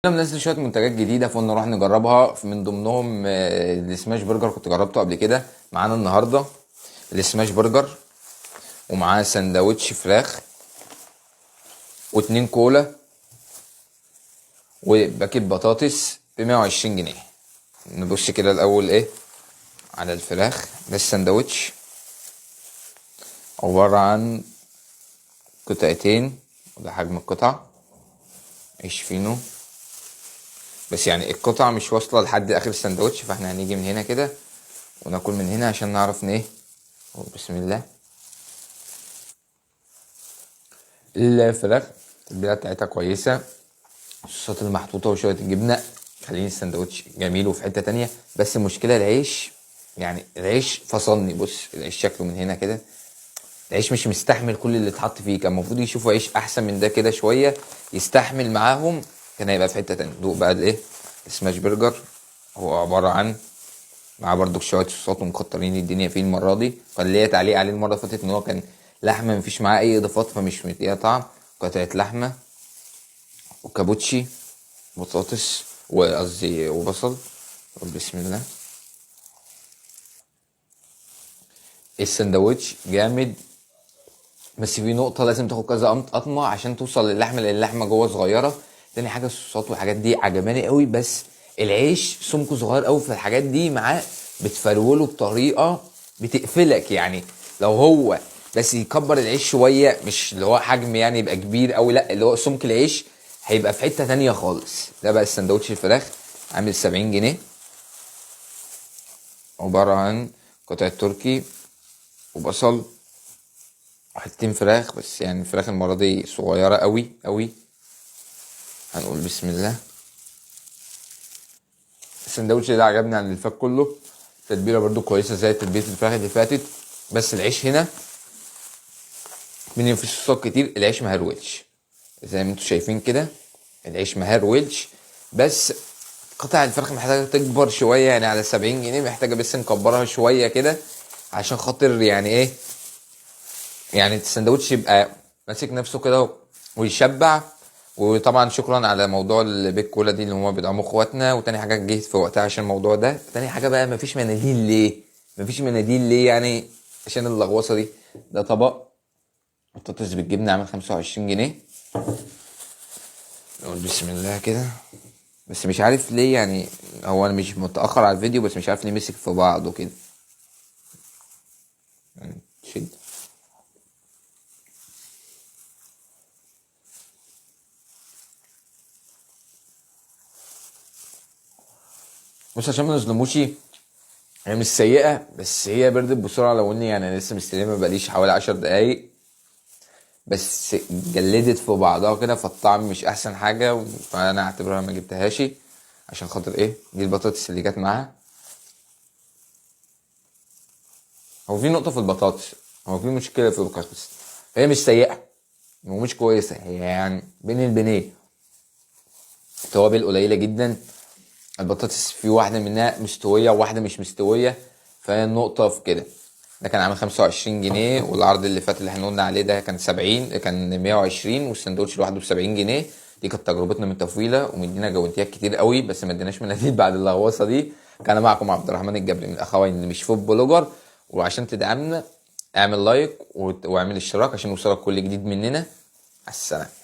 انا منزل شويه منتجات جديده فقلنا نروح نجربها من ضمنهم السماش برجر. كنت جربته قبل كده. معانا النهارده السماش برجر ومعاه سندوتش فراخ واتنين كولا وباكيت بطاطس ب120 جنيه. نبص كده الاول على الفراخ. ده السندوتش عباره عن قطعتين وده حجم القطع عيش فينو، بس يعني القطعة مش واصلة لحد اخر السندوتش، فاحنا هنيجي من هنا كده وناكل من هنا عشان نعرف بسم الله. الفراخ التتبيله بتاعتها كويسه، الصوصات المحطوطه وشويه الجبنه خليني السندوتش جميل وفي حته تانية. بس المشكله العيش، يعني العيش فصلني. بص العيش شكله من هنا كده، العيش مش مستحمل كل اللي اتحط فيه. كان المفروض يشوفوا عيش احسن من ده كده شويه يستحمل معاهم، كان هيبقى في حته تانية. دوق بقى السماش برجر. هو عباره عن معاه برضو شويه صوصات ومكترين الدنيا فيه المره دي. كان ليا تعليق عليه المره اللي فاتت ان هو كان لحمه مفيش معاه اي اضافات فمش مديها طعم. قطعه لحمه وكابوتشي بطاطس وقصدي وبصل. بسم الله. السندوتش جامد، بس في نقطة لازم تاخد كذا قطمة عشان توصل للحمة، لأن اللحمة جوه صغيرة. تاني حاجة الصوصات والحاجات دي عجباني قوي، بس العيش سمكه صغير قوي، فالحاجات دي معاه بتفروله بطريقة بتقفلك. يعني لو هو بس يكبر العيش شوية، مش اللي هو حجم يعني يبقى كبير قوي، لا اللي هو سمك العيش هيبقى في حتة تانية خالص. ده بقى السندوتش الفراخ عامل 70 جنيه، عبارة عن قطعة تركي وبصل وحتتين فراخ، بس يعني الفراخ المرة دي صغيرة قوي قوي. هنقول بسم الله. السندوتش ده عجبني عن اللي فات كله. التتبيلة برضو كويسة زي تتبيلة الفراخ اللي فاتت، بس العيش هنا من فيش صوصات كتير. العيش مهرولش زي ما انتوا شايفين كده، العيش مهرولش. بس قطع الفراخ محتاجة تكبر شوية، يعني على 70 جنيه محتاجة بس نكبرها شوية كده عشان خاطر يعني السندوتش يبقى ماسك نفسه كده ويشبع. وطبعا شكرا على موضوع البيك كولا دي اللي هما بيدعموا اخواتنا. وتاني حاجه جيت في وقتها عشان الموضوع ده. تاني حاجه بقى مفيش مناديل ليه؟ مفيش مناديل ليه يعني؟ عشان اللغوصه دي. ده طبق بطاطس بالجبنه عامل 25 جنيه. نقول بسم الله كده. بس مش عارف ليه يعني، هو انا مش متاخر على الفيديو بس مش عارف ليه مسك في بعضه كده. شد. بص عشان ما نظلموش، هي مش سيئة بس هي بردت بسرعة. لو اني يعني لسه مستلمة بقاليش حوالي 10 دقايق، بس جلدت في بعضها كده فالطعم مش احسن حاجة. فانا اعتبرها ما جبتهاش عشان خاطر دي البطاطس اللي جت معاها. هو في نقطة في البطاطس، هو في مشكلة في البطاطس. هي مش سيئة ومش كويسة، هي يعني بين البنين. توابل قليلة جدا. البطاطس في واحدة منها مستوية وواحدة مش مستوية، فهي النقطة في كده. ده كان عامل 25 جنيه، والعرض اللي فات اللي احنا قلنا عليه ده كان 70، كان 120، والسندوتش لوحده ب70 جنيه. دي كانت تجربتنا من التفويلة، ومدينا جوانتيات كتير قوي بس ما اديناش مناديل بعد اللغوصة دي. كان معكم عبد الرحمن الجبري من الاخوين اللي مش فود بلوجر. وعشان تدعمنا اعمل لايك واعمل اشتراك عشان يوصلك كل جديد مننا. على السلامة.